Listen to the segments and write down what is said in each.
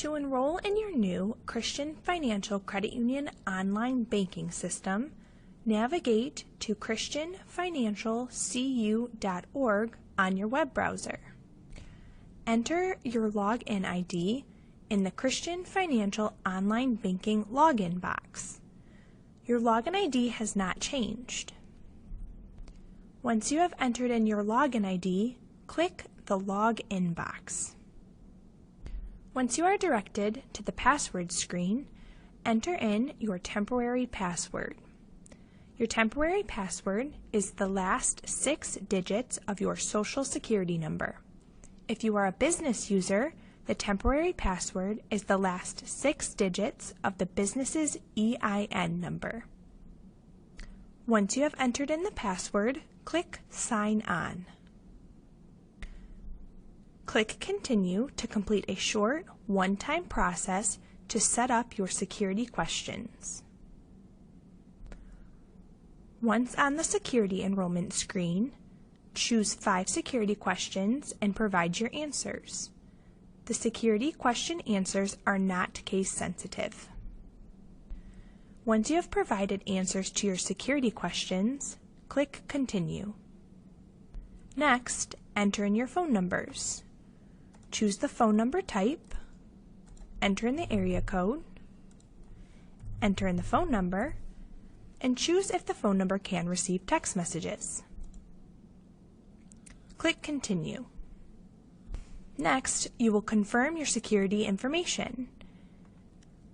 To enroll in your new Christian Financial Credit Union online banking system, navigate to christianfinancialcu.org on your web browser. Enter your login ID in the Christian Financial Online Banking login box. Your login ID has not changed. Once you have entered in your login ID, click the Login box. Once you are directed to the password screen, enter in your temporary password. Your temporary password is the last 6 digits of your Social Security number. If you are a business user, the temporary password is the last 6 digits of the business's EIN number. Once you have entered in the password, click Sign On. Click Continue to complete a short, one-time process to set up your security questions. Once on the security enrollment screen, choose 5 security questions and provide your answers. The security question answers are not case sensitive. Once you have provided answers to your security questions, click Continue. Next, enter in your phone numbers. Choose the phone number type, enter in the area code, enter in the phone number, and choose if the phone number can receive text messages. Click Continue. Next, you will confirm your security information.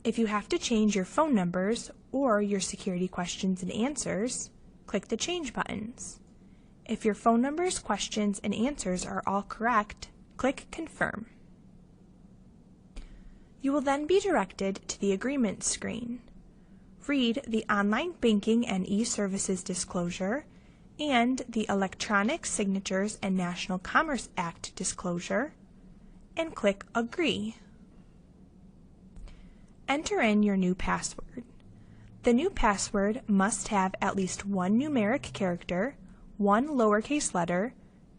If you have to change your phone numbers or your security questions and answers, click the Change buttons. If your phone numbers, questions, and answers are all correct, click Confirm. You will then be directed to the Agreement screen. Read the Online Banking and E-Services Disclosure and the Electronic Signatures and National Commerce Act Disclosure, and click Agree. Enter in your new password. The new password must have at least 1 numeric character, 1 lowercase letter,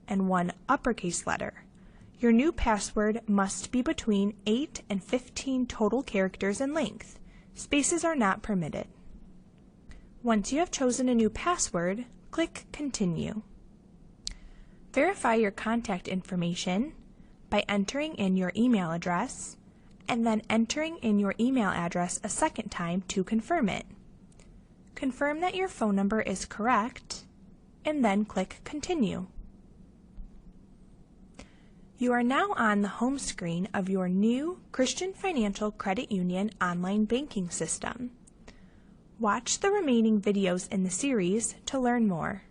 and 1 uppercase letter. Your new password must be between 8 and 15 total characters in length. Spaces are not permitted. Once you have chosen a new password, click Continue. Verify your contact information by entering in your email address and then entering in your email address a second time to confirm it. Confirm that your phone number is correct and then click Continue. You are now on the home screen of your new Christian Financial Credit Union online banking system. Watch the remaining videos in the series to learn more.